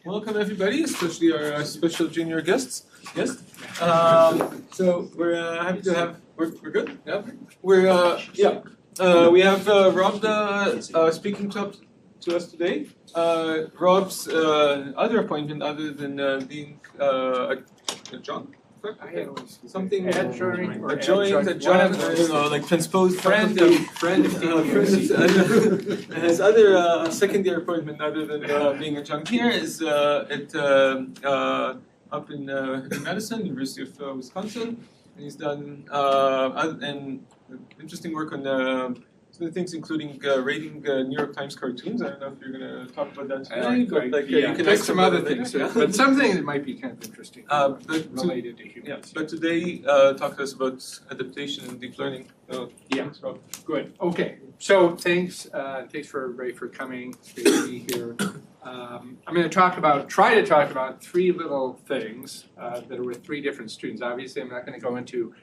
Welcome everybody, especially our special junior guests. Yes. So we're happy to have. We're good. Yeah. We have Rob speaking to us today. Rob's other appointment, other than being adjunct. Something adjoint, I don't know, like transposed friend of his other secondary appointment other than being adjunct here is up in Madison, University of Wisconsin, and he's done interesting work on some of the things, including rating New York Times cartoons. I don't know if you're going to talk about that today, but like, you can ask some other things, but something that might be kind of interesting related to humans. Yeah, but today, talk to us about adaptation and deep learning. Thanks, Rob. Good. Okay. So thanks for everybody for coming. It's great to be here. I'm going to try to talk about three little things that are with three different students. Obviously, I'm not going to go into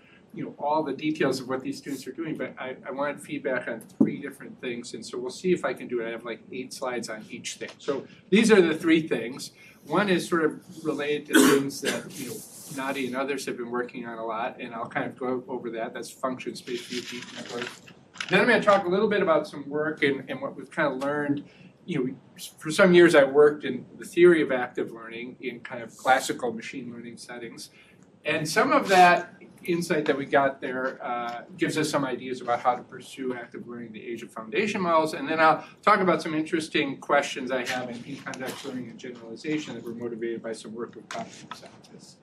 all the details of what these students are doing, but I wanted feedback on three different things, and so we'll see if I can do it. I have like 8 slides on each thing. So these are the three things. One is sort of related to things that Nadi and others have been working on a lot, and I'll kind of go over that. That's function space view deep network. Then I'm going to talk a little bit about some work and what we've kind of learned. For some years I worked in the theory of active learning in kind of classical machine learning settings, and some of that insight that we got there gives us some ideas about how to pursue active learning in the age of foundation models. And then I'll talk about some interesting questions I have in context learning and generalization that were motivated by some work with cognitive scientists.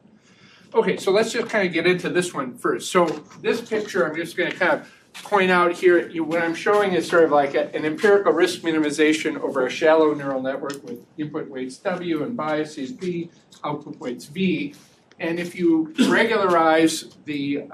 Okay, so let's just kind of get into this one first. So this picture, I'm just going to kind of point out here, what I'm showing is sort of like an empirical risk minimization over a shallow neural network with input weights W and biases B, output weights V. And if you regularize the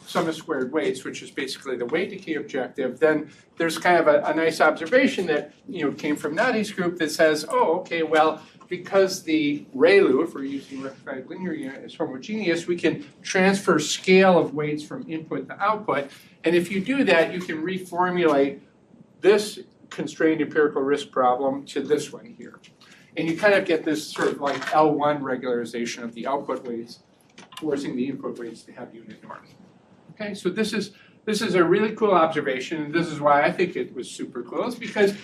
sum of squared weights, which is basically the weight decay objective, then there's kind of a nice observation that came from Nadi's group that says, oh, okay, well, because the ReLU, if we're using rectified linear unit, is homogeneous, we can transfer scale of weights from input to output. And if you do that, you can reformulate this constrained empirical risk problem to this one here. And you kind of get this sort of like L1 regularization of the output weights, forcing the input weights to have unit norms. Okay, so this is a really cool observation, and this is why I think it was super cool, is because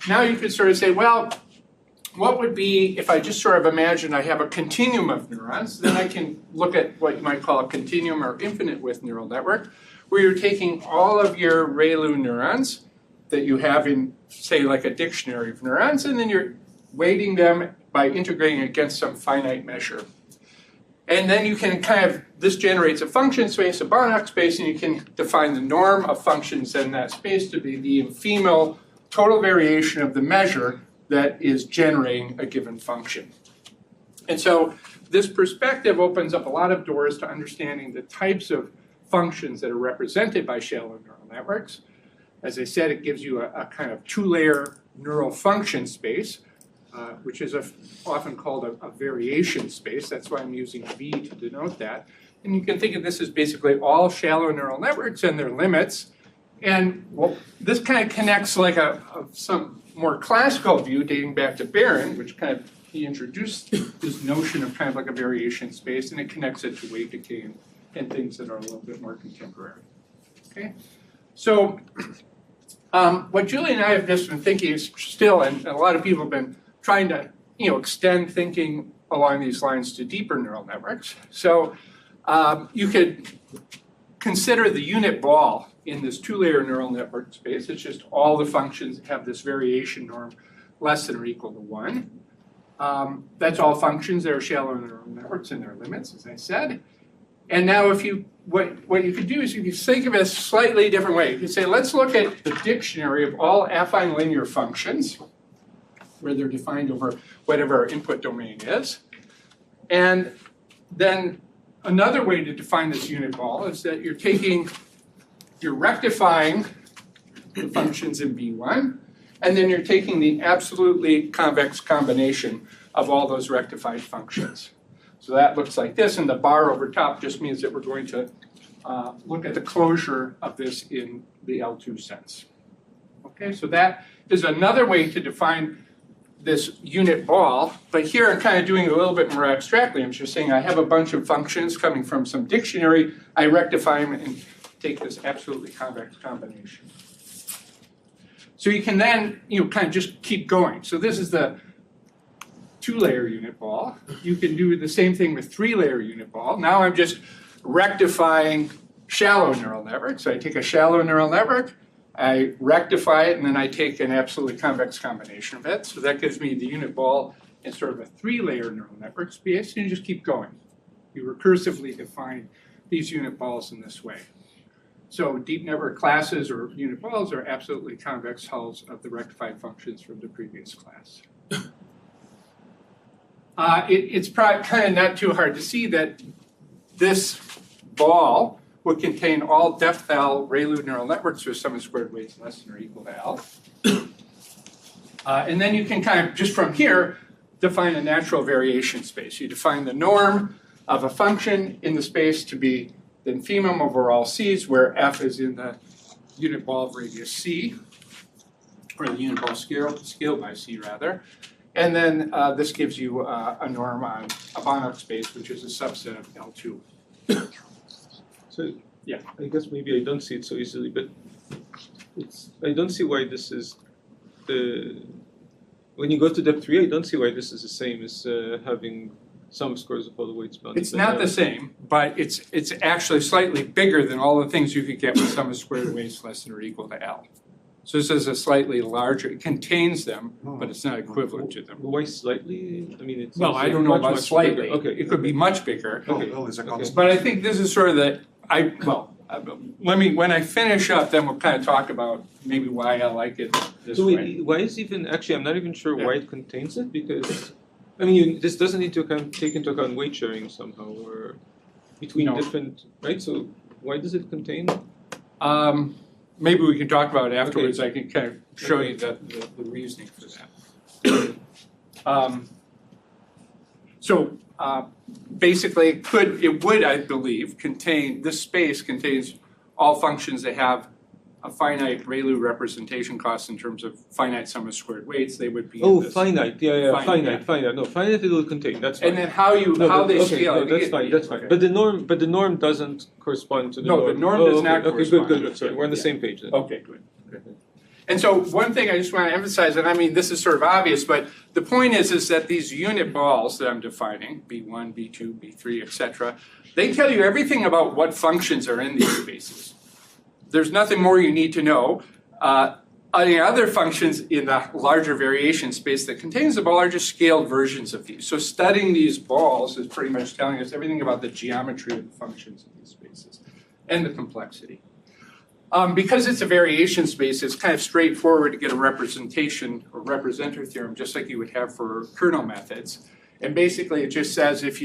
now you could sort of say, well, what would be if I just sort of imagine I have a continuum of neurons, then I can look at what you might call a continuum or infinite width neural network, where you're taking all of your ReLU neurons that you have in, say, like a dictionary of neurons, and then you're weighting them by integrating against some finite measure. And then you can this generates a function space, a Banach space, and you can define the norm of functions in that space to be the infemal total variation of the measure that is generating a given function. And so this perspective opens up a lot of doors to understanding the types of functions that are represented by shallow neural networks. As I said, it gives you a kind of 2-layer neural function space, which is often called a variation space. That's why I'm using V to denote that. And you can think of this as basically all shallow neural networks and their limits. And this kind of connects like some more classical view dating back to Barron, which he introduced this notion of kind of like a variation space, and it connects it to weight decay and things that are a little bit more contemporary. Okay, so what Julie and I have just been thinking is still, and a lot of people have been trying to extend thinking along these lines to deeper neural networks. So you could consider the unit ball in this 2-layer neural network space. It's just all the functions have this variation norm less than or equal to 1. That's all functions that are shallow neural networks and their limits, as I said. And now what you could do is you could think of it a slightly different way. You could say, let's look at the dictionary of all affine linear functions, where they're defined over whatever our input domain is. And then another way to define this unit ball is that you're rectifying the functions in V1, and then you're taking the absolutely convex combination of all those rectified functions. So that looks like this, and the bar over top just means that we're going to look at the closure of this in the L2 sense. Okay, so that is another way to define this unit ball, but here I'm kind of doing it a little bit more abstractly. I'm just saying I have a bunch of functions coming from some dictionary, I rectify them and take this absolutely convex combination. So you can then, kind of just keep going. So this is the 2-layer unit ball. You can do the same thing with 3-layer unit ball. Now I'm just rectifying shallow neural network. So I take a shallow neural network, I rectify it, and then I take an absolutely convex combination of it. So that gives me the unit ball in sort of a 3-layer neural network space, and you just keep going. You recursively define these unit balls in this way. So deep network classes or unit balls are absolutely convex hulls of the rectified functions from the previous class. It's probably kind of not too hard to see that this ball would contain all depth L ReLU neural networks with sum of squared weights less than or equal to L. And then you can kind of, just from here, define a natural variation space. You define the norm of a function in the space to be the infimum over all C's, where F is in the unit ball of radius C, or the unit ball scaled by C rather. And then this gives you a norm on a Banach space, which is a subset of L2. So yeah, I guess maybe I don't see it so easily, but I don't see why this is when you go to depth 3, I don't see why this is the same as having sum scores of all the weights bounded. It's not the same, but it's actually slightly bigger than all the things you could get with sum of squared weights less than or equal to L. So this is a slightly larger, it contains them, but it's not equivalent to them. Why slightly? I mean, it's Well, I don't know about slightly. bigger. Okay. It could be much bigger. Okay. But I think this is sort of when I finish up, then we'll kind of talk about maybe why I like it this So way. why is even, actually I'm not even sure Yeah. why it contains it, because, I mean, this doesn't need to take into account weight sharing somehow, or between No. different, right? So why does it contain? Maybe we can talk about it afterwards. Okay. I can kind of show you the reasoning for that. Basically, it would, I believe, contain, this space contains all functions that have a finite ReLU representation cost in terms of finite sum of squared weights. They would be in this. Finite, finite. No, finite it will contain, that's fine. And then how they scale. No, that's fine, that's fine. Okay. But the norm doesn't correspond to the norm. No, the norm does not correspond. Okay, good, sorry, we're on the Yeah. same page then. Okay, good. And so one thing I just want to emphasize, and I mean this is sort of obvious, but the point is that these unit balls that I'm defining, B1, B2, B3, etc., they tell you everything about what functions are in these spaces. There's nothing more you need to know. Any other functions in the larger variation space that contains the larger scaled versions of these. So studying these balls is pretty much telling us everything about the geometry of the functions in these spaces and the complexity. Because it's a variation space, it's kind of straightforward to get a representation or representer theorem, just like you would have for kernel methods. And basically it just says if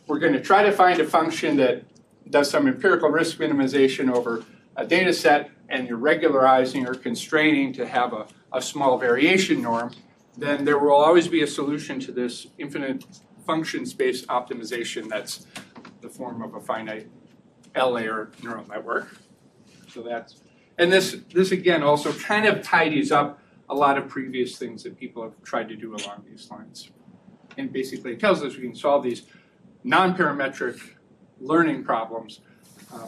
we're going to try to find a function that does some empirical risk minimization over a data set, and you're regularizing or constraining to have a small variation norm, then there will always be a solution to this infinite function space optimization that's the form of a finite L-layer neural network. So and this again also kind of tidies up a lot of previous things that people have tried to do along these lines. And basically it tells us we can solve these non-parametric learning problems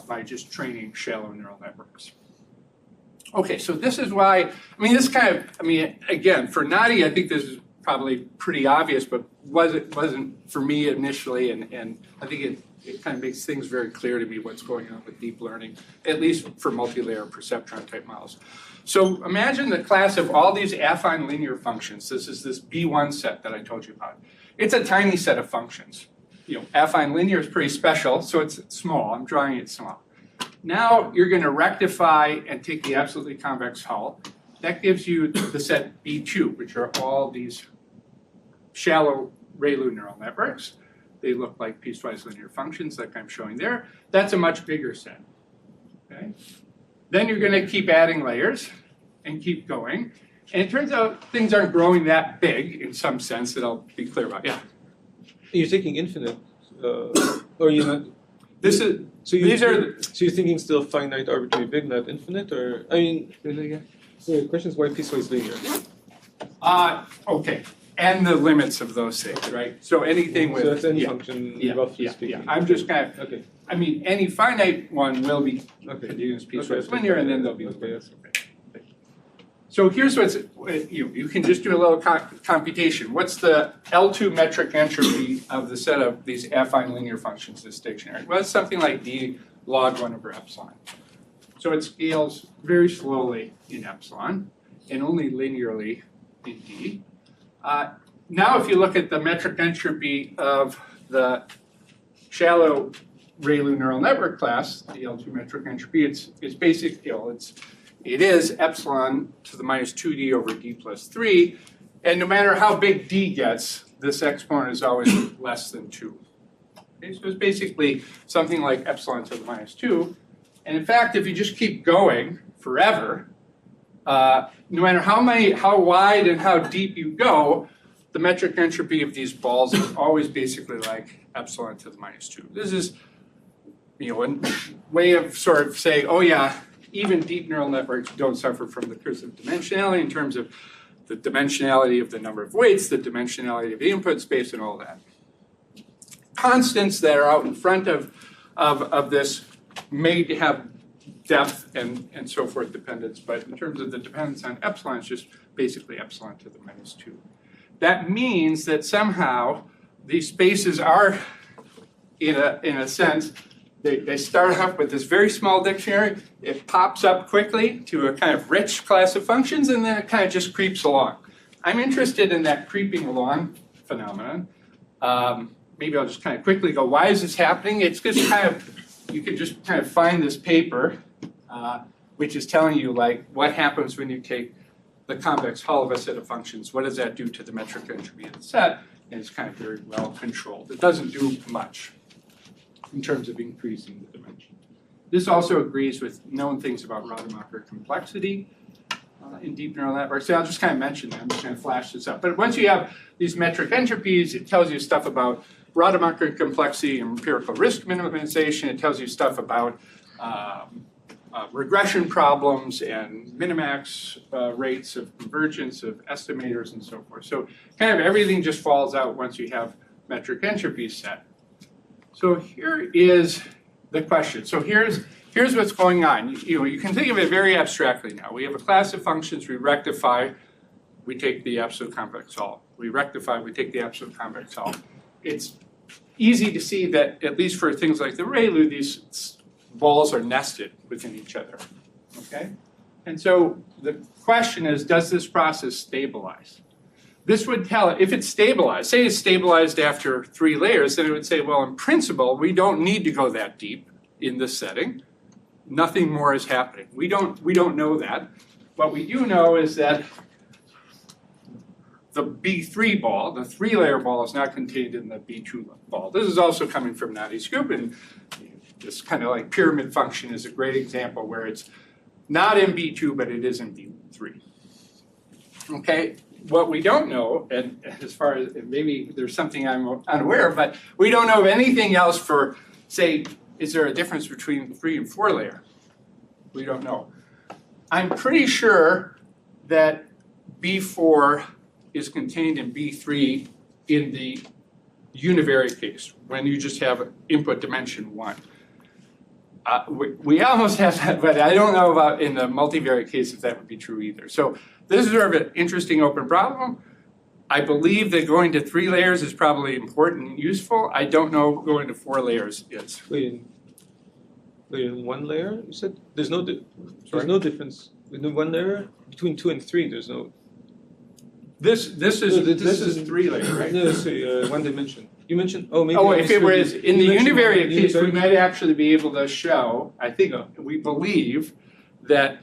by just training shallow neural networks. Okay, so this is why, again, for Nadi, I think this is probably pretty obvious, but wasn't for me initially, and I think it kind of makes things very clear to me what's going on with deep learning, at least for multi-layer perceptron type models. So imagine the class of all these affine linear functions. This is this B1 set that I told you about. It's a tiny set of functions. Affine linear is pretty special, so it's small. I'm drawing it small. Now you're going to rectify and take the absolutely convex hull. That gives you the set B2, which are all these shallow ReLU neural networks. They look like piecewise linear functions like I'm showing there. That's a much bigger set. Okay? Then you're going to keep adding layers and keep going. And it turns out things aren't growing that big in some sense that I'll be clear about. Yeah? You're taking infinite, or you're not? So you're thinking still finite, arbitrary, big, not infinite, or So the question is why piecewise linear? Okay. and the limits of those things, right? So anything with So that's any yeah, function, yeah, roughly yeah, speaking. yeah. I'm just kind of Okay. I mean, any finite one will be Okay. continuous piecewise Okay, linear, and then there'll be okay, limits. Okay. So here's what's you can just do a little computation. What's the L2 metric entropy of the set of these affine linear functions, this dictionary? Well, it's something like d log 1 over epsilon. So it scales very slowly in epsilon and only linearly in d. Now, if you look at the metric entropy of the shallow ReLU neural network class, the L2 metric entropy, it's basic, it is epsilon to the minus 2d over d plus 3, and no matter how big d gets, this exponent is always less than 2. Okay, so it's basically something like epsilon to the minus 2, and in fact, if you just keep going forever, no matter how wide and how deep you go, the metric entropy of these balls is always basically like epsilon to the minus 2. This is a way of sort of saying, oh yeah, even deep neural networks don't suffer from the curse of dimensionality in terms of the dimensionality of the number of weights, the dimensionality of the input space, and all that. Constants that are out in front of this may have depth and so forth dependence, but in terms of the dependence on epsilon, it's just basically epsilon to the minus 2. That means that somehow these spaces are, in a sense, they start off with this very small dictionary, it pops up quickly to a kind of rich class of functions, and then it kind of just creeps along. I'm interested in that creeping along phenomenon. Maybe I'll just kind of quickly go, why is this happening? It's just kind of, you could just kind of find this paper, which is telling you like what happens when you take the convex hull of a set of functions. What does that do to the metric entropy of the set? And it's kind of very well controlled. It doesn't do much in terms of increasing the dimension. This also agrees with known things about Rademacher complexity in deep neural networks. So I'll just kind of mention them, just kind of flash this up. But once you have these metric entropies, it tells you stuff about Rademacher complexity and empirical risk minimization. It tells you stuff about regression problems and minimax rates of convergence of estimators and so forth. So kind of everything just falls out once you have metric entropies set. So here is the question. So here's what's going on. You can think of it very abstractly now. We have a class of functions, we rectify, we take the absolute convex hull. We rectify, we take the absolute convex hull. It's easy to see that, at least for things like the ReLU, these balls are nested within each other, okay? And so the question is, does this process stabilize? This would tell it, if it's stabilized, say it's stabilized after 3 layers, then it would say, well, in principle, we don't need to go that deep in this setting. Nothing more is happening. We don't know that. What we do know is that the B3 ball, the 3-layer ball, is not contained in the B2 ball. This is also coming from Nadi's group, and this kind of like pyramid function is a great example where it's not in B2, but it is in B3. Okay, what we don't know, and as far as maybe there's something I'm unaware of, but we don't know of anything else for, say, is there a difference between 3 and 4 layer? We don't know. I'm pretty sure that B4 is contained in B3 in the univariate case, when you just have input dimension 1. We almost have that, but I don't know about in the multivariate case if that would be true either. So this is sort of an interesting open problem. I believe that going to 3 layers is probably important and useful. I don't know going to 4 layers is. Wait, in 1 layer, you said? There's no difference. In 1 layer, between 2 and 3, there's no... This is 3 layer, right? No, it's 1 dimension. You mentioned, oh, maybe... Oh, if it was in the univariate case, we might actually be able to show, I think, we believe that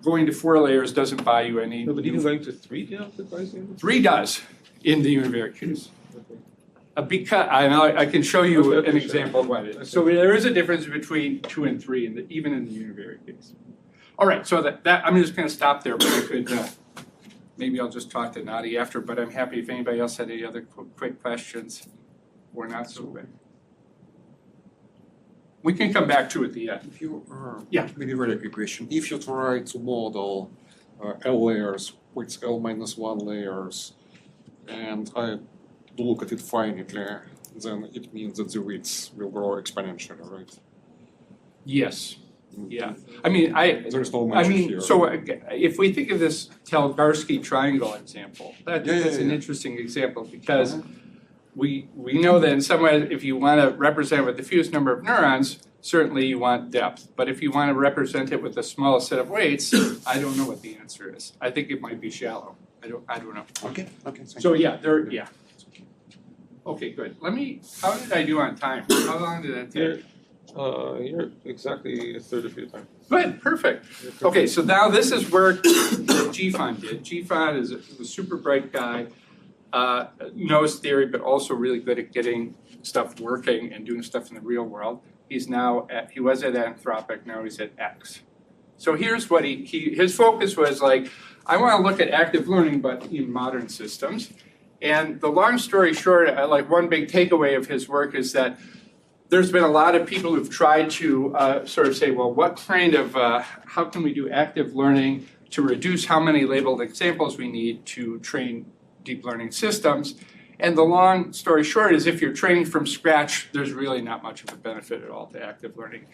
going to 4 layers doesn't buy you any... No, but even going to 3, do you have to buy you? 3 does in the univariate case. Okay. Because I can show you Okay, an example of what it is. Okay. So there is a difference between 2 and 3, even in the univariate case. All right, so that I'm just going to stop there, but I could... maybe I'll just talk to Nadi after, but I'm happy if anybody else had any other quick questions or not so quick. We can come back to it at the end. If you, Yeah. maybe a very quick question. If you try to model L layers with L-1 layers, and I look at it finitely, then it means that the weights will grow exponentially, right? Yes. Yeah. I mean, There's no magic here. so if we think of this Telgarsky triangle example, that's an interesting example because we know that in some ways, if you want to represent it with the fewest number of neurons, certainly you want depth. But if you want to represent it with the smallest set of weights, I don't know what the answer is. I think it might be shallow. I don't know. Okay. So yeah, Okay, good. How did I do on time? How long did that take? You're exactly 30 feet time. Good, perfect. Okay, so now this is work that Jifan did. Jifan is a super bright guy, knows theory, but also really good at getting stuff working and doing stuff in the real world. He was at Anthropic, now he's at X. So here's what his focus was like, I want to look at active learning, but in modern systems. And the long story short, like one big takeaway of his work is that there's been a lot of people who've tried to sort of say, well, what kind of, how can we do active learning to reduce how many labeled examples we need to train deep learning systems? And the long story short is if you're training from scratch, there's really not much of a benefit at all to active learning.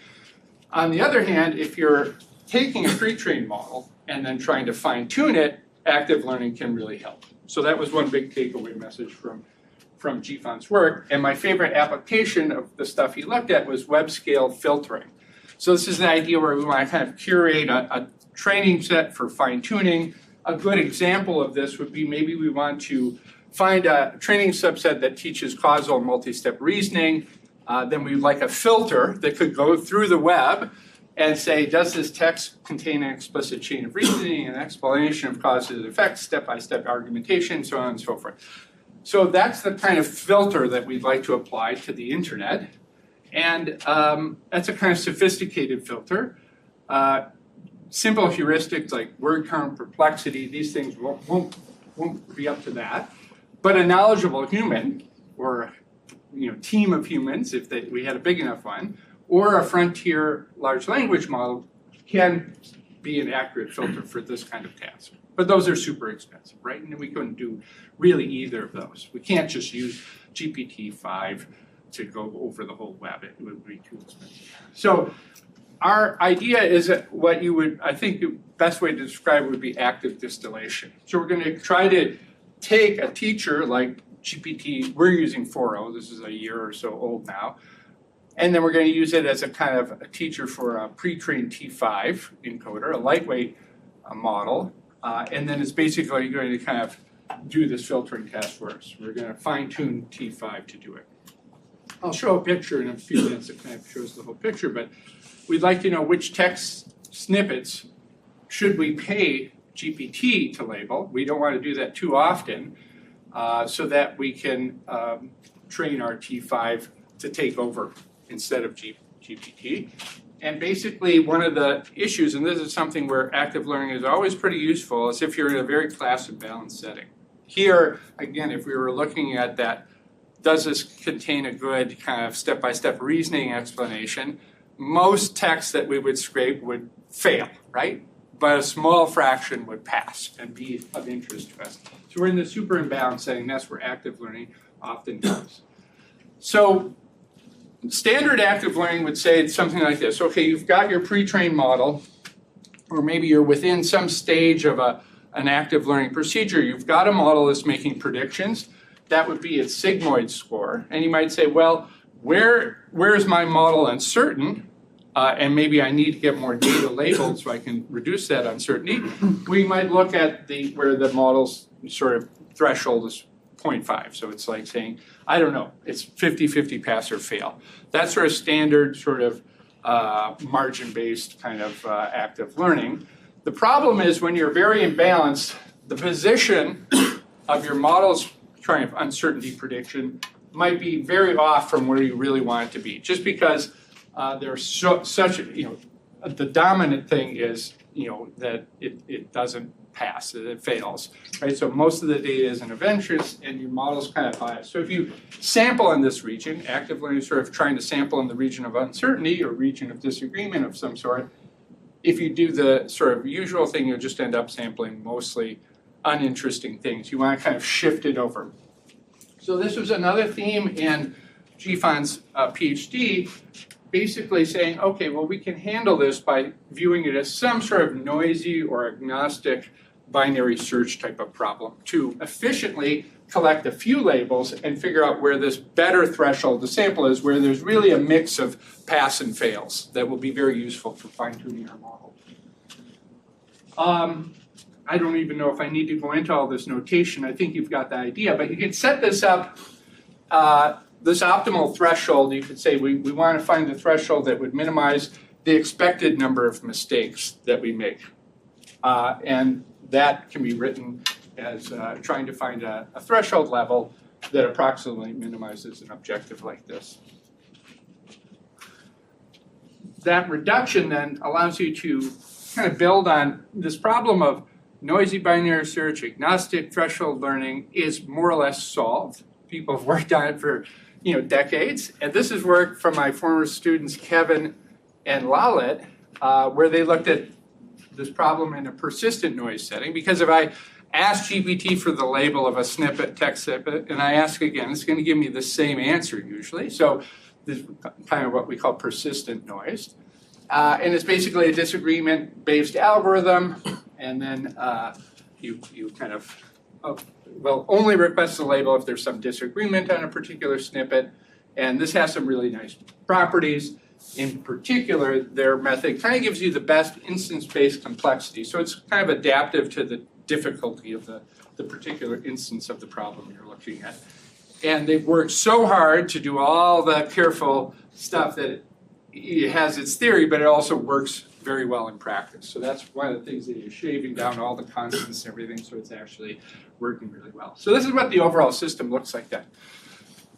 On the other hand, if you're taking a pre-trained model and then trying to fine-tune it, active learning can really help. So that was one big takeaway message from Jifan's work. And my favorite application of the stuff he looked at was web scale filtering. So this is an idea where we want to kind of curate a training set for fine-tuning. A good example of this would be maybe we want to find a training subset that teaches causal multi-step reasoning. Then we'd like a filter that could go through the web and say, does this text contain an explicit chain of reasoning, an explanation of causes and effects, step-by-step argumentation, so on and so forth. So that's the kind of filter that we'd like to apply to the internet. And that's a kind of sophisticated filter. Simple heuristics like word count, perplexity, these things won't be up to that. But a knowledgeable human, or team of humans, if we had a big enough one, or a frontier large language model can be an accurate filter for this kind of task. But those are super expensive, right? And we couldn't do really either of those. We can't just use GPT-5 to go over the whole web. It would be too expensive. So our idea is that I think the best way to describe it would be active distillation. So we're going to try to take a teacher like GPT, we're using 4.0, this is a year or so old now, and then we're going to use it as a kind of a teacher for a pre-trained T5 encoder, a lightweight model, and then it's basically going to kind of do this filtering task for us. We're going to fine-tune T5 to do it. I'll show a picture in a few minutes that kind of shows the whole picture, but we'd like to know which text snippets should we pay GPT to label. We don't want to do that too often so that we can train our T5 to take over instead of GPT. And basically one of the issues, and this is something where active learning is always pretty useful, is if you're in a very class and balanced setting. Here, again, if we were looking at that, does this contain a good kind of step-by-step reasoning explanation? Most texts that we would scrape would fail, right? But a small fraction would pass and be of interest to us. So we're in the super imbalanced setting. That's where active learning often goes. So standard active learning would say something like this. Okay, you've got your pre-trained model, or maybe you're within some stage of an active learning procedure. You've got a model that's making predictions. That would be its sigmoid score. And you might say, well, where is my model uncertain? And maybe I need to get more data labeled so I can reduce that uncertainty. We might look at where the model's sort of threshold is 0.5. So it's like saying, I don't know, it's 50-50 pass or fail. That's sort of standard sort of margin-based kind of active learning. The problem is when you're very imbalanced, the position of your model's kind of uncertainty prediction might be very off from where you really want it to be, just because there's the dominant thing is, that it doesn't pass, that it fails, right? So most of the data is in adventures and your model's kind of biased. So if you sample in this region, active learning is sort of trying to sample in the region of uncertainty or region of disagreement of some sort. If you do the sort of usual thing, you'll just end up sampling mostly uninteresting things. You want to kind of shift it over. So this was another theme in Jifan's PhD, basically saying, okay, well, we can handle this by viewing it as some sort of noisy or agnostic binary search type of problem to efficiently collect a few labels and figure out where this better threshold, the sample is, where there's really a mix of pass and fails that will be very useful for fine-tuning our model. I don't even know if I need to go into all this notation. I think you've got the idea, but you can set this up, this optimal threshold. You could say we want to find the threshold that would minimize the expected number of mistakes that we make. And that can be written as trying to find a threshold level that approximately minimizes an objective like this. That reduction then allows you to kind of build on this problem of noisy binary search, agnostic threshold learning is more or less solved. People have worked on it for decades. And this is work from my former students, Kevin and Lalit, where they looked at this problem in a persistent noise setting. Because if I ask GPT for the label of a snippet, text snippet, and I ask again, it's going to give me the same answer usually. So this is kind of what we call persistent noise. And it's basically a disagreement-based algorithm. And then you kind of, will only request the label if there's some disagreement on a particular snippet. And this has some really nice properties. In particular, their method kind of gives you the best instance-based complexity. So it's kind of adaptive to the difficulty of the particular instance of the problem you're looking at. And they've worked so hard to do all the careful stuff that it has its theory, but it also works very well in practice. So that's one of the things that you're shaving down all the constants and everything, so it's actually working really well. So this is what the overall system looks like then.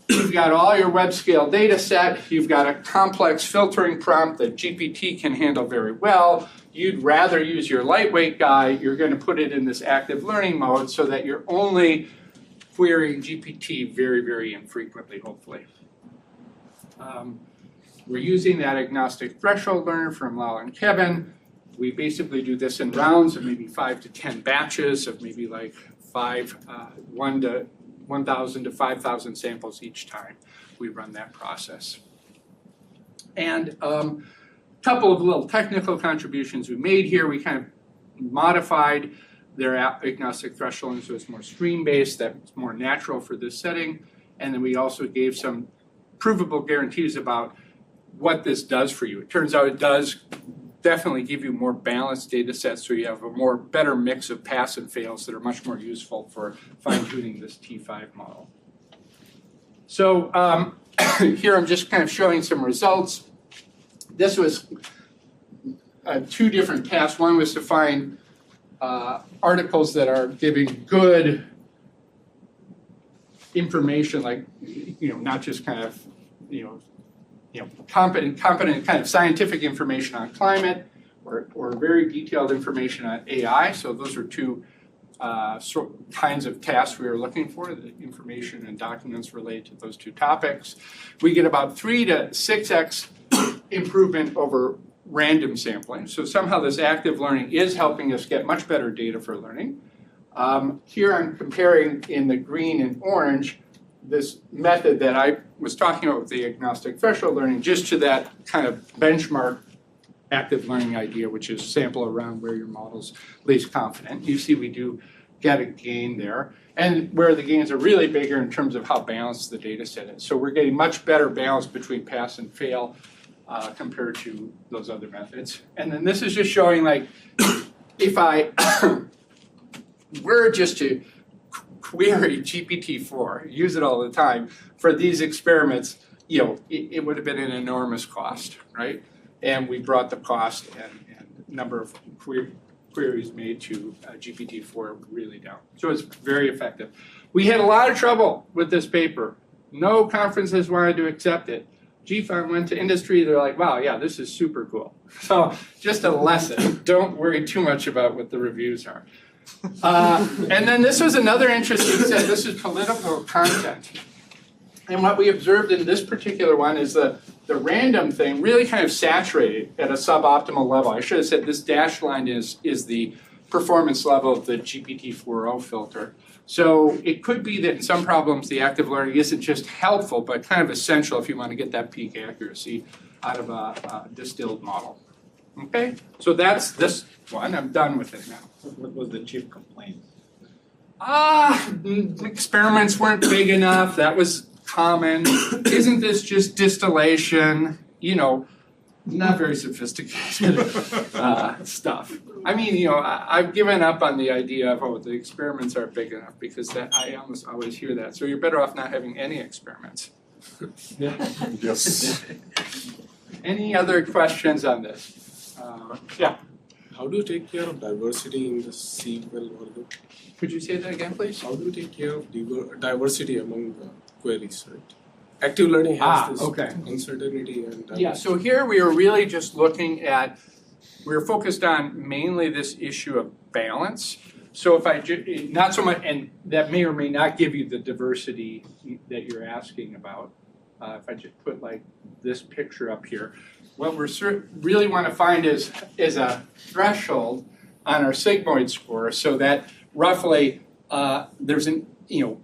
You've got all your web scale data set. You've got a complex filtering prompt that GPT can handle very well. You'd rather use your lightweight guy. You're going to put it in this active learning mode so that you're only querying GPT very, very infrequently, hopefully. We're using that agnostic threshold learner from Lal and Kevin. We basically do this in rounds of maybe 5 to 10 batches of maybe like 1,000 to 5,000 samples each time we run that process. And a couple of little technical contributions we made here. We kind of modified their agnostic threshold so it's more stream-based, that's more natural for this setting. And then we also gave some provable guarantees about what this does for you. It turns out it does definitely give you more balanced data sets, so you have a better mix of pass and fails that are much more useful for fine-tuning this T5 model. So here I'm just kind of showing some results. This was 2 different tasks. One was to find articles that are giving good information, like not just kind of competent kind of scientific information on climate or very detailed information on AI. So those are 2 kinds of tasks we were looking for, the information and documents related to those 2 topics. We get about 3 to 6x improvement over random sampling. So somehow this active learning is helping us get much better data for learning. Here I'm comparing in the green and orange this method that I was talking about with the agnostic threshold learning just to that kind of benchmark active learning idea, which is sample around where your model's least confident. You see we do get a gain there, and where the gains are really bigger in terms of how balanced the data set is. So we're getting much better balance between pass and fail compared to those other methods. And then this is just showing, like, if I were just to query GPT-4, use it all the time for these experiments, it would have been an enormous cost, right? And we brought the cost and number of queries made to GPT-4 really down. So it's very effective. We had a lot of trouble with this paper. No conferences wanted to accept it. GFON went to industry, they're like, wow, yeah, this is super cool. So just a lesson, don't worry too much about what the reviews are. And then this was another interesting set. This is political content. And what we observed in this particular one is the random thing really kind of saturated at a suboptimal level. I should have said this dashed line is the performance level of the GPT-4o filter. So it could be that in some problems the active learning isn't just helpful, but kind of essential if you want to get that peak accuracy out of a distilled model. Okay, so that's this one. I'm done with it now. What was the chief complaint? Experiments weren't big enough. That was common. Isn't this just distillation? You know, not very sophisticated stuff. I mean, you know, I've given up on the idea of, oh, the experiments aren't big enough, because that I almost always hear that. So you're better off not having any experiments. Yes. Any other questions on this? Yeah. How do you take care of diversity in the SQL workload? Could you say that again, please? How do you take care of diversity among the queries, right? Active learning has this okay. uncertainty and diversity. Yeah, so here we are really just looking at, we're focused on mainly this issue of balance. So if I, not so much, and that may or may not give you the diversity that you're asking about. If I just put like this picture up here, what we really want to find is a threshold on our sigmoid score, so that roughly there's an, you know,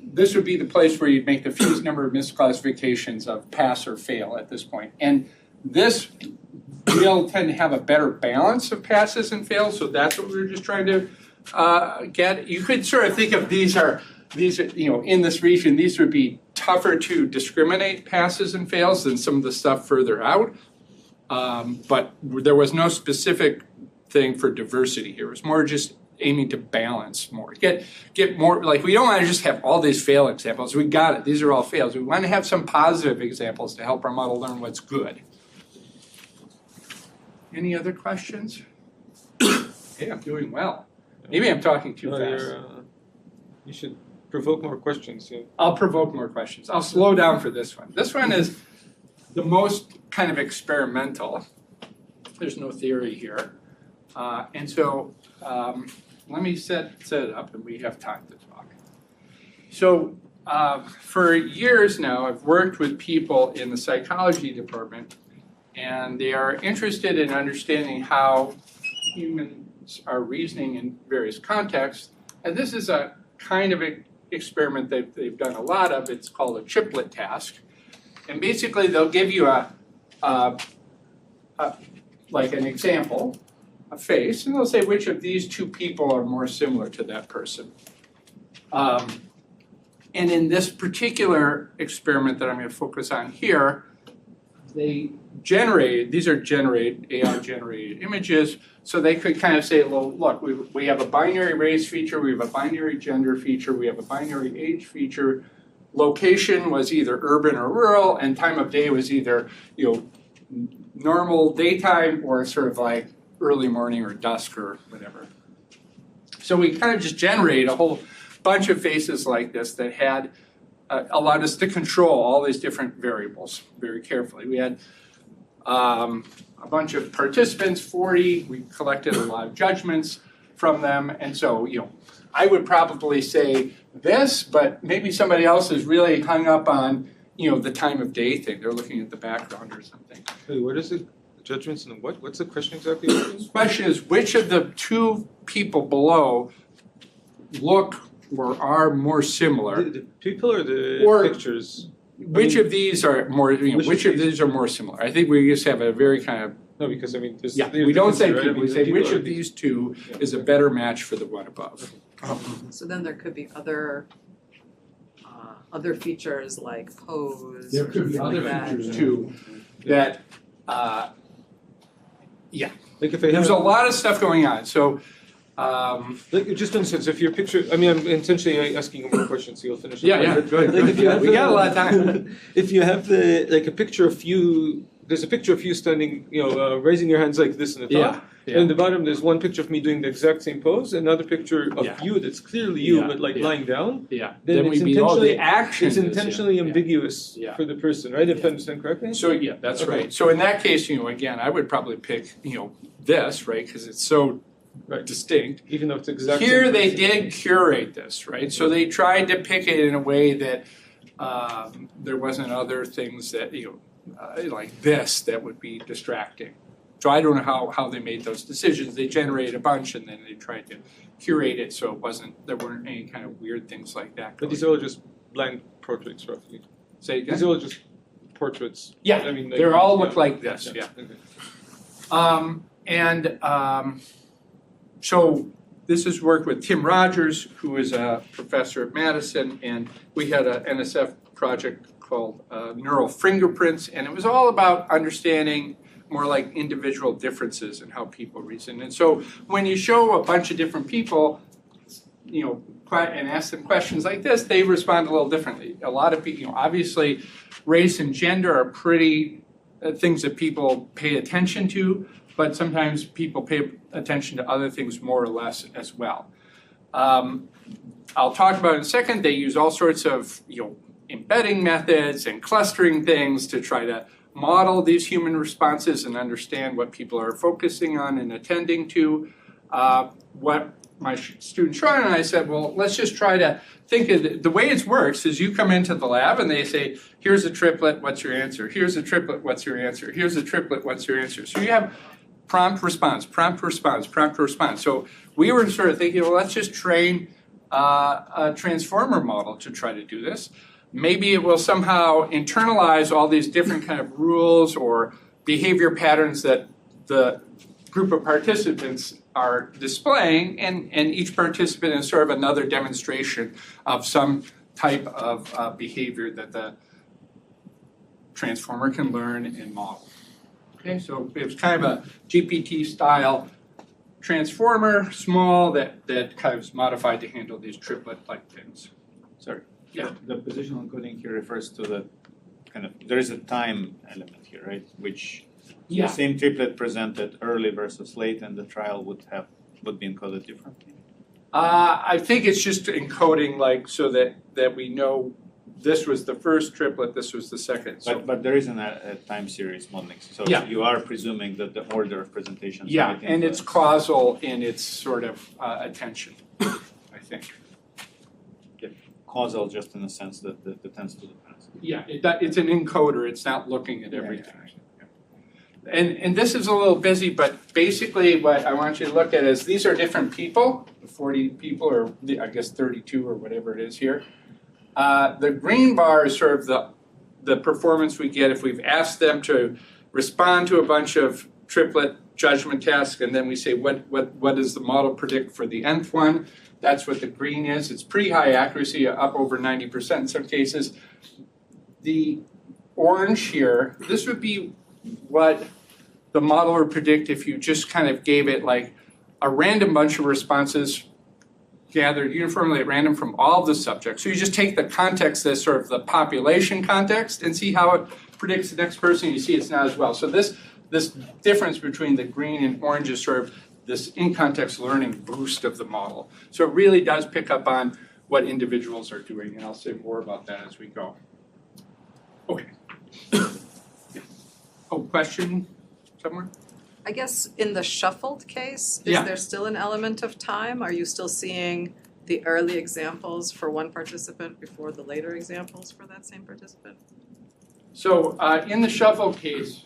this would be the place where you'd make the fewest number of misclassifications of pass or fail at this point. And this will tend to have a better balance of passes and fails, so that's what we're just trying to get. You could sort of think of these are, you know, in this region, these would be tougher to discriminate passes and fails than some of the stuff further out. But there was no specific thing for diversity here. It was more just aiming to balance more. Get more, like, we don't want to just have all these fail examples. We got it. These are all fails. We want to have some positive examples to help our model learn what's good. Any other questions? Hey, I'm doing well. Maybe I'm talking too fast. You should provoke more questions. Yeah. I'll provoke more questions. I'll slow down for this one. This one is the most kind of experimental. There's no theory here. And so let me set it up and we have time to talk. So for years now, I've worked with people in the psychology department, and they are interested in understanding how humans are reasoning in various contexts. And this is a kind of experiment that they've done a lot of. It's called a chiplet task. And basically they'll give you like an example, a face, and they'll say which of these two people are more similar to that person. And in this particular experiment that I'm going to focus on here, they generated, these are generated, AI generated images, so they could kind of say, well, look, we have a binary race feature, we have a binary gender feature, we have a binary age feature, location was either urban or rural, and time of day was either, you know, normal daytime or sort of like early morning or dusk or whatever. So we kind of just generated a whole bunch of faces like this that had allowed us to control all these different variables very carefully. We had a bunch of participants, 40. We collected a lot of judgments from them. And so, you know, I would probably say this, but maybe somebody else is really hung up on, you know, the time of day thing. They're looking at the background or something. Wait, what is it? Judgments and what? What's the question exactly? The question is, which of the two people below look or are more similar? The people or the pictures? Which of these are more, you know, which of these are more similar? I think we just have a very kind of, No, because I mean, there's, yeah, there's we don't say difference, people, we right? I say mean, which people of these two is a better match for the one above. So then there could be other features like pose. There could be or other something like that. features too that, yeah, Like if I have there's a lot of stuff going on. So, like just for instance, if your picture, I mean, I'm intentionally asking you more questions, so you'll finish. yeah, yeah, good. Like if you have We got a lot of time. If you have like a picture of you, there's a picture of you standing, you know, raising your hands like this in the top. Yeah, And in the bottom, there's one picture of me doing the exact same pose, another picture of Yeah. you that's clearly you, Yeah, but like yeah. lying down. Yeah, Then then it's we'd be, oh, the intentionally- action It's is, intentionally yeah. ambiguous Yeah. for the person, right? If Yeah. I understand correctly? So, yeah, that's Okay. right. So in that case, you know, again, I would probably pick, you know, this, right, because it's so Right. distinct. Even though it's exact Here same they person. did curate this, right? So they tried to pick it in a way that there wasn't other things that, you know, like this that would be distracting. So I don't know how they made those decisions. They generated a bunch and then they tried to curate it so there weren't any kind of weird things like that. But these are all just blank portraits, roughly. Say again? These are all just portraits. Yeah, I mean, they all look like this, yeah. Okay. So this is work with Tim Rogers, who is a professor at Madison, and we had a NSF project called Neural Fingerprints, and it was all about understanding more like individual differences in how people reason. And so when you show a bunch of different people, and ask them questions like this, they respond a little differently. A lot of people, obviously, race and gender are pretty things that people pay attention to, but sometimes people pay attention to other things more or less as well. I'll talk about in a second. They use all sorts of embedding methods and clustering things to try to model these human responses and understand what people are focusing on and attending to. What my student Sean and I said, well, let's just try to think of the way it works is you come into the lab and they say, here's a triplet, what's your answer? Here's a triplet, what's your answer? Here's a triplet, what's your answer? So you have prompt response, prompt response, prompt response. So we were sort of thinking, well, let's just train a transformer model to try to do this. Maybe it will somehow internalize all these different kind of rules or behavior patterns that the group of participants are displaying, and each participant is sort of another demonstration of some type of behavior that the transformer can learn and model. Okay, so it was kind of a GPT-style transformer, small, that kind of is modified to handle these triplet-like things. Sorry. Yeah. The positional encoding here refers to the there is a time element here, right? Which the same triplet presented early versus late, and the trial would be encoded differently. I think it's just encoding so that we know this was the first triplet, this was the second. So, but there isn't a time series modeling, so you are presuming that the order of presentations. Yeah, and it's causal in its sort of attention, I think. Causal just in the sense that it tends to the past. Yeah, it's an encoder, it's not looking at everything. And this is a little busy, but basically what I want you to look at is these are different people, 40 people, or I guess 32 or whatever it is here. The green bar is sort of the performance we get if we've asked them to respond to a bunch of triplet judgment tasks, and then we say what does the model predict for the nth one. That's what the green is. It's pretty high accuracy, up over 90% in some cases. The orange here, this would be what the model would predict if you just kind of gave it like a random bunch of responses gathered uniformly at random from all of the subjects. So you just take the context as sort of the population context and see how it predicts the next person. You see it's not as well. So this difference between the green and orange is sort of this in-context learning boost of the model. So it really does pick up on what individuals are doing, and I'll say more about that as we go. Okay. Oh, question somewhere? I guess in the shuffled case, is there still an element of time? Are you still seeing the early examples for one participant before the later examples for that same participant? So in the shuffle case,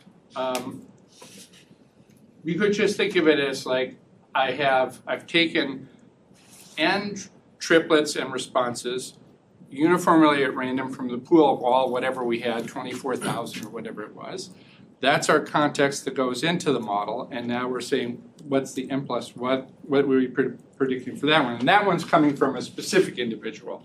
you could just think of it as like I've taken n triplets and responses uniformly at random from the pool of all whatever we had, 24,000 or whatever it was. That's our context that goes into the model, and now we're saying what's the n plus what were we predicting for that one, and that one's coming from a specific individual.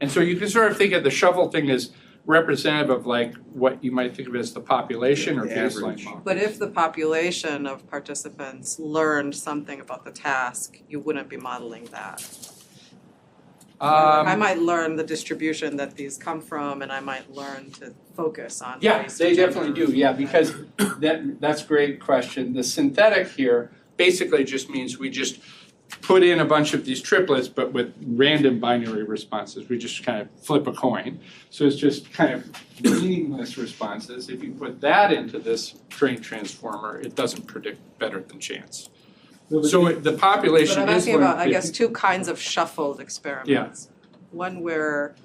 And so you can sort of think of the shuffle thing as representative of like what you might think of as the population or baseline model. But if the population of participants learned something about the task, you wouldn't be modeling that. I might learn the distribution that these come from, and I might learn to focus on race they and gender. definitely do, because that's a great question. The synthetic here basically just means we just put in a bunch of these triplets, but with random binary responses. We just kind of flip a coin. So it's just kind of meaningless responses. If you put that into this trained transformer, it doesn't predict better than chance. So the population But I'm is asking about, I guess, two kinds of shuffled experiments. One where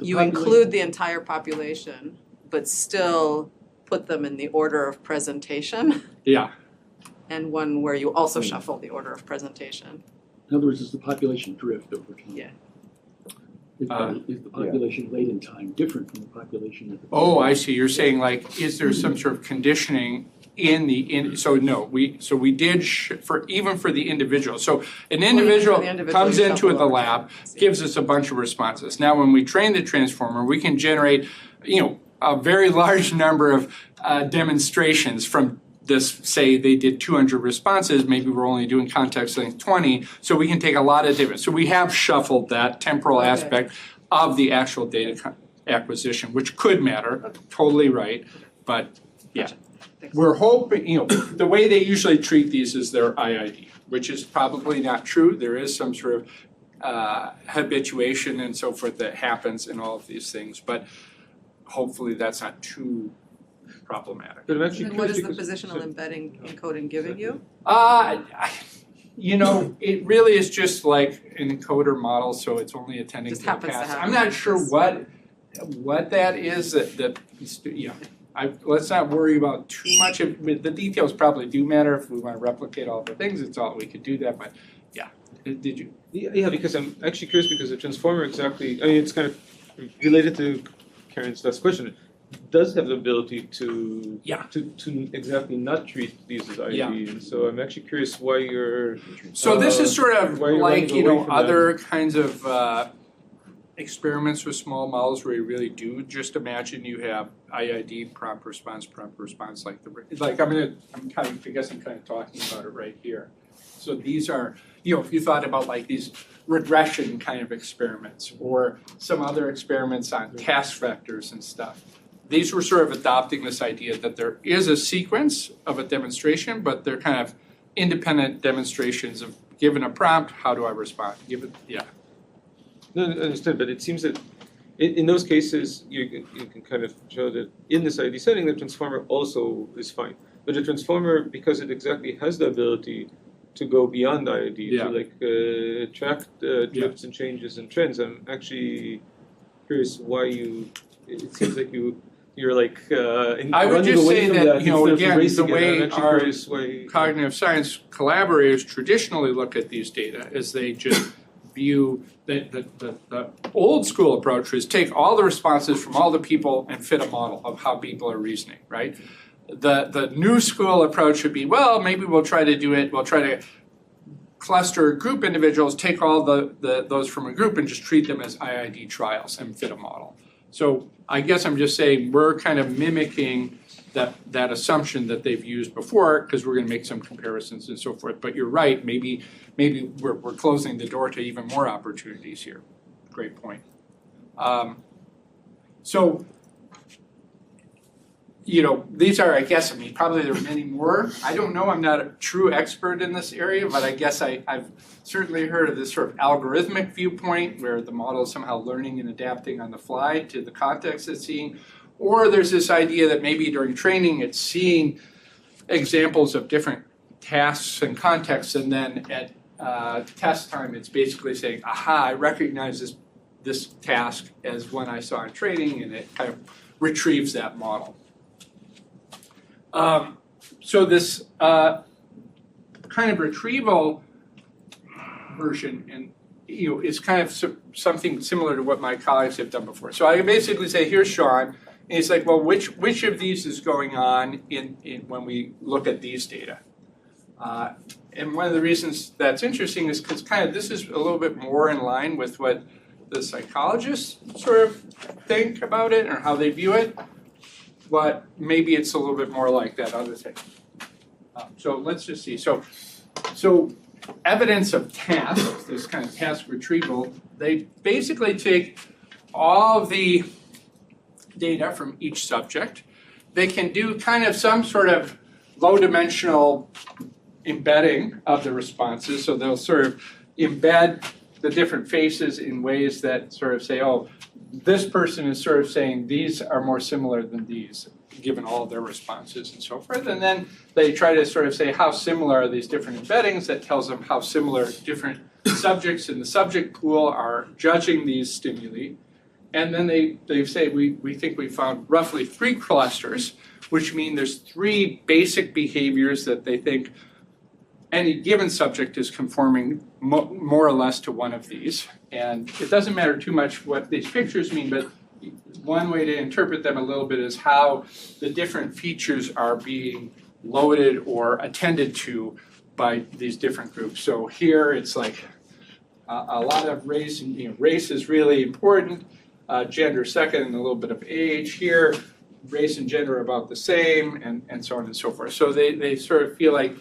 you include the entire population, but still put them in the order of presentation Yeah, and one where you also shuffle the order of presentation. In other words, it's the population drift over time. Yeah. Is the population late in time different from the population at the oh, I see, you're saying like, is there some sort of conditioning so no, we did even for the individual. So an individual comes into the lab, gives us a bunch of responses. Now when we train the transformer, we can generate, a very large number of demonstrations from this, say they did 200 responses, maybe we're only doing context length 20, so we can take a lot of different, so we have shuffled that temporal aspect of the actual data acquisition, which could matter, totally right, but yeah. We're hoping, the way they usually treat these is their IID, which is probably not true. There is some sort of habituation and so forth that happens in all of these things, but hopefully that's not too problematic. But I'm actually And what is the curious because- positional embedding encoding giving you? It really is just like an encoder model, so it's only attending Just to the happens to pass. happen I'm not like sure this. what that is let's not worry about too much of the details. Probably do matter if we want to replicate all the things. It's all we could do that, but yeah. Did you? Yeah, because I'm actually curious because the transformer it's kind of related to Karen's last question. It does have the ability to to exactly not treat these as ID, and so I'm actually curious why you're. So this is sort of why you're like running away from other kinds of experiments with small models where you really do just imagine you have IID prompt response like I'm kind of talking about it right here. So these are if you thought about like these regression kind of experiments or some other experiments on task vectors and stuff. These were sort of adopting this idea that there is a sequence of a demonstration, but they're kind of independent demonstrations of given a prompt, how do I respond? No, I understand, but it seems that in those cases you can kind of show that in this ID setting the transformer also is fine. But the transformer, because it exactly has the ability to go beyond IID to track the drifts and changes and trends, I'm actually curious why it seems like you're like I would just say that, again, the way our why, cognitive science collaborators traditionally look at these data is they just view the old school approach is take all the responses from all the people and fit a model of how people are reasoning, right? The new school approach would be, well, maybe we'll try to cluster group individuals, take all those from a group and just treat them as IID trials and fit a model. So I guess I'm just saying we're kind of mimicking that assumption that they've used before because we're going to make some comparisons and so forth. But you're right, maybe we're closing the door to even more opportunities here. Great point. These are, probably there are many more. I don't know, I'm not a true expert in this area, but I guess I've certainly heard of this sort of algorithmic viewpoint where the model is somehow learning and adapting on the fly to the context it's seeing. Or there's this idea that maybe during training it's seeing examples of different tasks and contexts, and then at test time it's basically saying, aha, I recognize this task as one I saw in training, and it kind of retrieves that model. So this kind of retrieval version and is kind of something similar to what my colleagues have done before. So I basically say, here's Sean, and he's like, well, which of these is going on in when we look at these data? And one of the reasons that's interesting is because kind of this is a little bit more in line with what the psychologists sort of think about it or how they view it, but maybe it's a little bit more like that other thing. So let's just see. So evidence of tasks, this kind of task retrieval, they basically take all of the data from each subject. They can do kind of some sort of low-dimensional embedding of the responses. So they'll sort of embed the different faces in ways that sort of say, oh, this person is sort of saying these are more similar than these, given all their responses and so forth. And then they try to sort of say how similar are these different embeddings. That tells them how similar different subjects in the subject pool are judging these stimuli. And then they say, we think we found roughly 3 clusters which mean there's three basic behaviors that they think any given subject is conforming more or less to one of these. And it doesn't matter too much what these pictures mean, but one way to interpret them a little bit is how the different features are being loaded or attended to by these different groups. So here it's like a lot of race, and race is really important, gender second, and a little bit of age. Here, race and gender are about the same, and so on and so forth. So they sort of feel like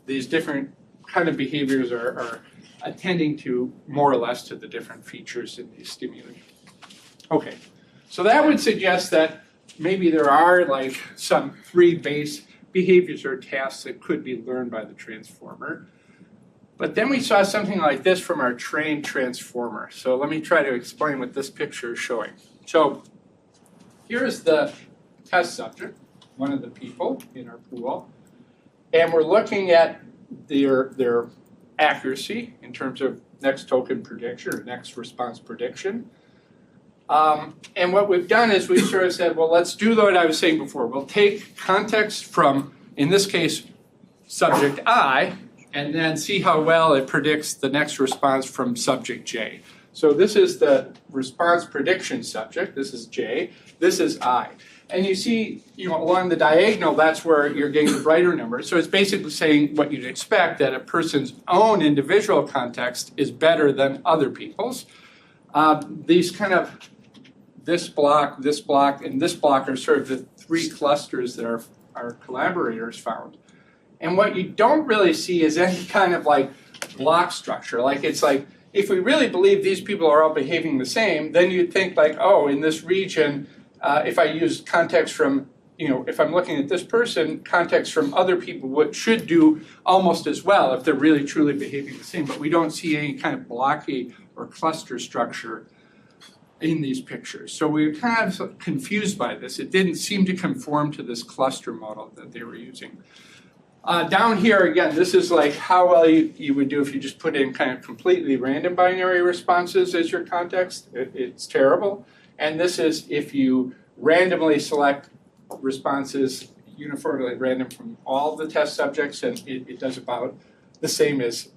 these different kind of behaviors are attending to more or less to the different features in these stimuli. Okay, so that would suggest that maybe there are like some three base behaviors or tasks that could be learned by the transformer. But then we saw something like this from our trained transformer. So let me try to explain what this picture is showing. So here's the test subject, one of the people in our pool, and we're looking at their accuracy in terms of next token prediction or next response prediction. And what we've done is we've sort of said, well, let's do what I was saying before. We'll take context from, in this case, subject I, and then see how well it predicts the next response from subject J. So this is the response prediction subject. This is J. This is I. And you see, along the diagonal, that's where you're getting the brighter number. So it's basically saying what you'd expect, that a person's own individual context is better than other people's. These kind of, this block, and this block are sort of the three clusters that our collaborators found. And what you don't really see is any kind of like block structure. Like it's like, if we really believe these people are all behaving the same, then you'd think like, oh, in this region, if I use context from, if I'm looking at this person, context from other people should do almost as well if they're really truly behaving the same. But we don't see any kind of blocky or cluster structure in these pictures. So we were kind of confused by this. It didn't seem to conform to this cluster model that they were using. Down here, again, this is like how well you would do if you just put in kind of completely random binary responses as your context. It's terrible. And this is if you randomly select responses uniformly random from all the test subjects, and it does about the same as,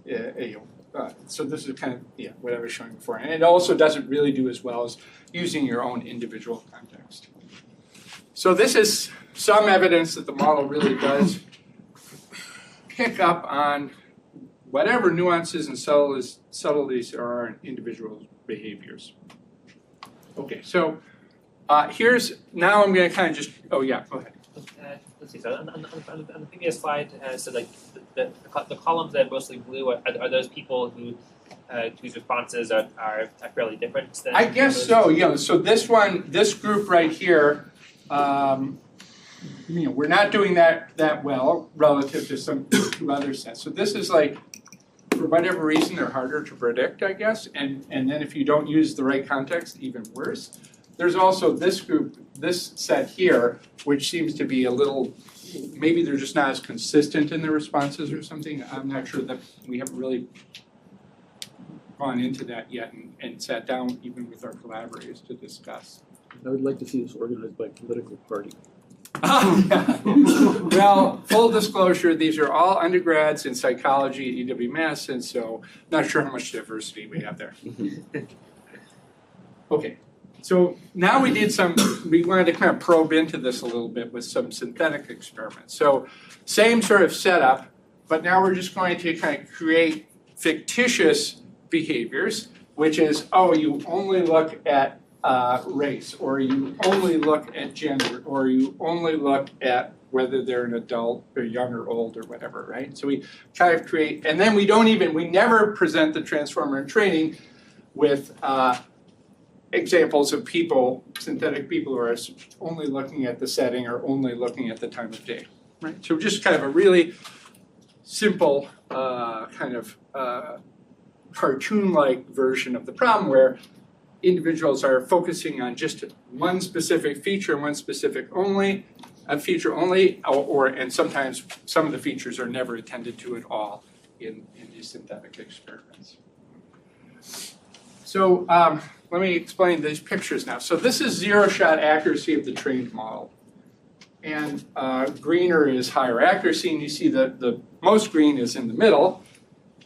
so this is kind of what I was showing before. And it also doesn't really do as well as using your own individual context. So this is some evidence that the model really does pick up on whatever nuances and subtleties there are in individual behaviors. Okay, so now I'm going to kind of just, go ahead. Let's see, so on the previous slide, so like the columns that are mostly blue, are those people whose responses are fairly different than I guess so, so this group right here, we're not doing that well relative to some two other sets. So this is like, for whatever reason, they're harder to predict, I guess. And then if you don't use the right context, even worse. There's also this group, this set here, which seems to be a little, maybe they're just not as consistent in their responses or something. I'm not sure that we haven't really gone into that yet and sat down even with our collaborators to discuss. I would like to see this organized by political party. Well, full disclosure, these are all undergrads in psychology at UW-Madison, so not sure how much diversity we have there. Okay, so now we wanted to kind of probe into this a little bit with some synthetic experiments. So same sort of setup, but now we're just going to kind of create fictitious behaviors, which is, you only look at race, or you only look at gender, or you only look at whether they're an adult or young or old or whatever, right? So we kind of create, and then we never present the transformer in training with examples of people, synthetic people who are only looking at the setting or only looking at the time of day, right? So just kind of a really simple kind of cartoon-like version of the problem where individuals are focusing on just one specific feature and one specific feature only, and sometimes some of the features are never attended to at all in these synthetic experiments. So let me explain these pictures now. So this is zero-shot accuracy of the trained model. and greener is higher accuracy, and you see that the most green is in the middle.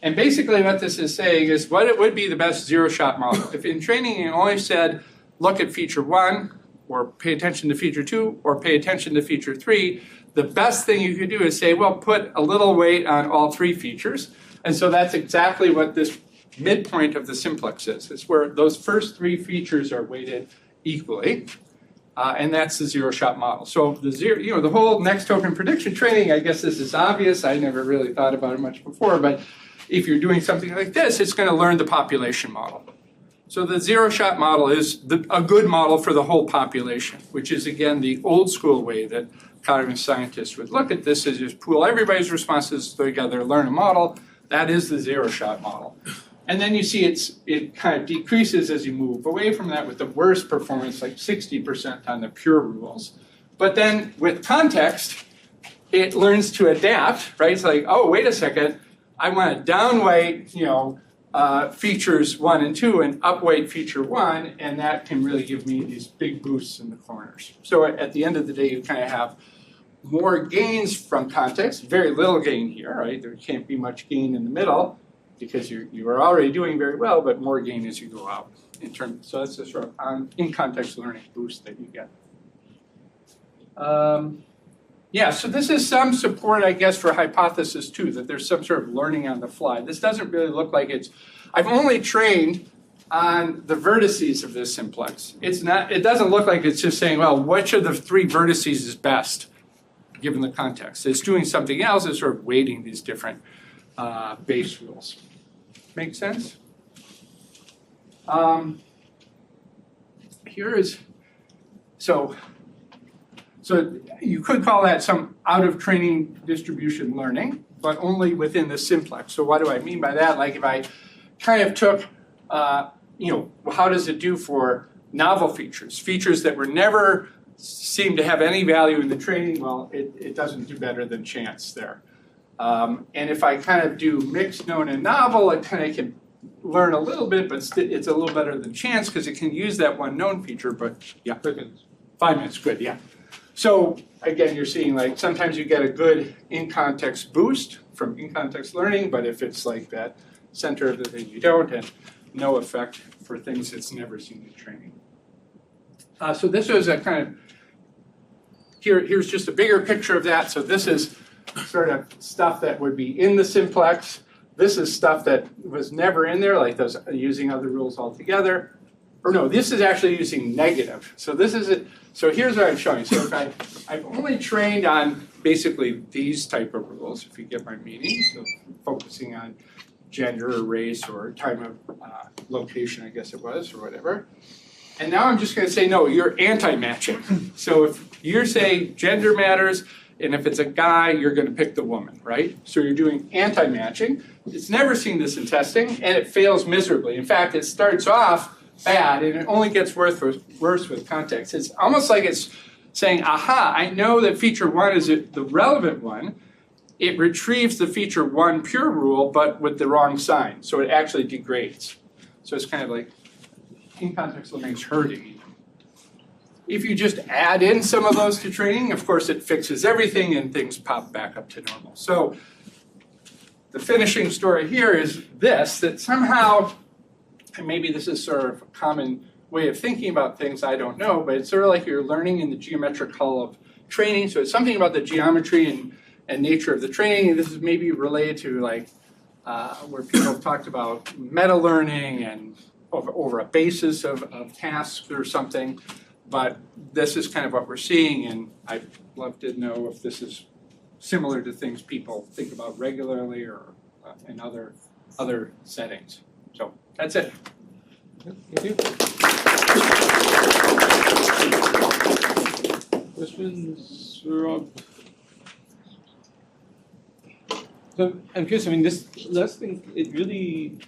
And basically what this is saying is what it would be the best zero-shot model. If in training you only said, look at feature 1, or pay attention to feature 2, or pay attention to feature 3, the best thing you could do is say, well, put a little weight on all 3 features. And so that's exactly what this midpoint of the simplex is. It's where those first 3 features are weighted equally. And that's the zero-shot model. So the whole next token prediction training, I guess this is obvious. I never really thought about it much before, but if you're doing something like this, it's going to learn the population model. So the zero-shot model is a good model for the whole population, which is, again, the old school way that cognitive scientists would look at this, is just pool everybody's responses together, learn a model. That is the zero-shot model. And then you see it kind of decreases as you move away from that with the worst performance, like 60% on the pure rules. But then with context, it learns to adapt, right? It's like, oh, wait a second, I want to downweight, features 1 and 2 and upweight feature 1, and that can really give me these big boosts in the corners. So at the end of the day, you kind of have more gains from context, very little gain here, right? There can't be much gain in the middle because you are already doing very well, but more gain as you go out in terms. So that's a sort of in-context learning boost that you get. Yeah, so this is some support, I guess, for hypothesis 2, that there's some sort of learning on the fly. This doesn't really look like I've only trained on the vertices of this simplex. It doesn't look like it's just saying, well, which of the 3 vertices is best, given the context. It's doing something else, it's sort of weighting these different base rules. Make sense? So you could call that some out-of-training distribution learning, but only within the simplex. So what do I mean by that? Like if I kind of took, how does it do for novel features? Features that were never seemed to have any value in the training, well, it doesn't do better than chance there. And if I kind of do mixed, known, and novel, it kind of can learn a little bit, but it's a little better than chance because it can use that one known feature, but yeah. 5 minutes, good, yeah. So again, you're seeing like sometimes you get a good in-context boost from in-context learning, but if it's like that center of the thing, you don't, and no effect for things it's never seen in training. So this was a kind of, here's just a bigger picture of that. So this is sort of stuff that would be in the simplex. This is stuff that was never in there, like those using other rules altogether. Or no, this is actually using negative. So this is it. So here's what I'm showing. So if I've only trained on basically these type of rules, if you get my meaning, so focusing on gender or race or time of location, I guess it was, or whatever. And now I'm just going to say, no, you're anti-matching. So if you're saying gender matters, and if it's a guy, you're going to pick the woman, right? So you're doing anti-matching. It's never seen this in testing, and it fails miserably. In fact, it starts off bad, and it only gets worse with context. It's almost like it's saying, aha, I know that feature 1 is the relevant one. It retrieves the feature 1 pure rule, but with the wrong sign. So it actually degrades. So it's kind of like in-context learning is hurting. If you just add in some of those to training, of course, it fixes everything and things pop back up to normal. So the finishing story here is this, that somehow, and maybe this is sort of a common way of thinking about things, I don't know, but it's sort of like you're learning in the geometric hall of training. So it's something about the geometry and nature of the training. And this is maybe related to like where people have talked about meta learning and over a basis of tasks or something. But this is kind of what we're seeing, and I'd love to know if this is similar to things people think about regularly or in other settings. So that's it. Thank you. Questions, Rob? So I'm curious. I mean, this last thing, it really.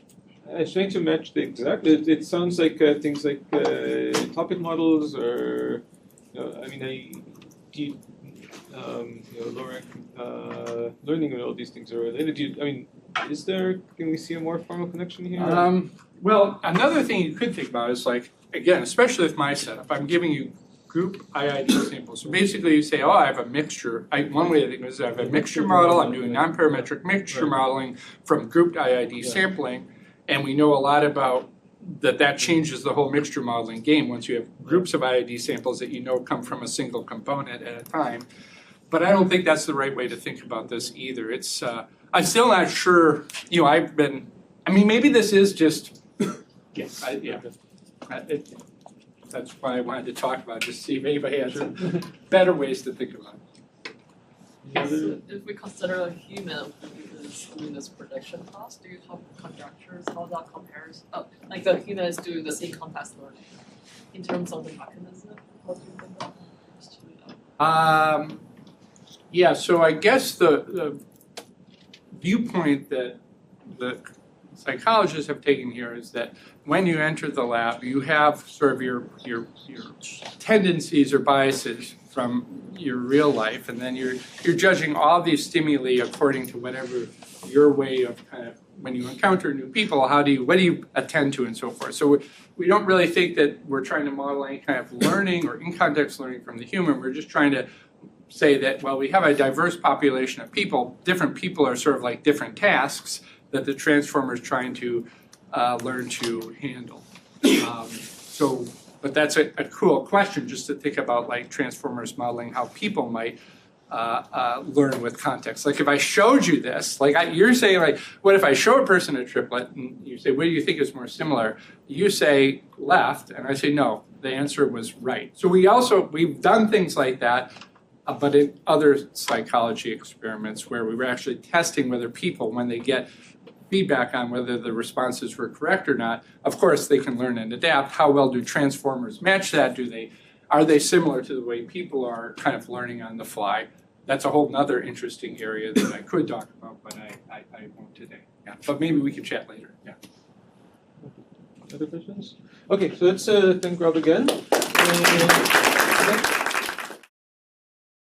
I was trying to match the exact. It sounds like things like topic models, or Nowak learning, and all these things are related. Can we see a more formal connection here? Well, another thing you could think about is like, again, especially with my setup, I'm giving you group IID samples. So basically you say, oh, I have a mixture. One way to think of it is I have a mixture model, I'm doing non-parametric mixture modeling from grouped IID sampling, and we know a lot about that changes the whole mixture modeling game once you have groups of IID samples that you know come from a single component at a time. But I don't think that's the right way to think about this either. It's I'm still not sure, maybe this is just, that's why I wanted to talk about it, just see if anybody has better ways to think about it. So if we consider a human who is doing this prediction task, do you have conjectures how that compares? Like the human is doing the same context learning in terms of the mechanism. How do you think that compares to Yeah, so I guess the viewpoint that the psychologists have taken here is that when you enter the lab, you have sort of your tendencies or biases from your real life, and then you're judging all these stimuli according to whatever your way of kind of, when you encounter new people, what do you attend to and so forth. So we don't really think that we're trying to model any kind of learning or in-context learning from the human. We're just trying to say that, well, we have a diverse population of people. Different people are sort of like different tasks that the transformer is trying to learn to handle. But that's a cool question just to think about, like transformers modeling how people might learn with context. Like if I showed you this, you're saying, like, what if I show a person a triplet and you say, what do you think is more similar? You say left, and I say no, the answer was right. So we've done things like that, but in other psychology experiments where we were actually testing whether people, when they get feedback on whether the responses were correct or not, of course they can learn and adapt. How well do transformers match that? Are they similar to the way people are kind of learning on the fly? That's a whole nother interesting area that I could talk about, but I won't today. Yeah, but maybe we can chat later. Yeah. Other questions? Okay, so let's thank Rob again.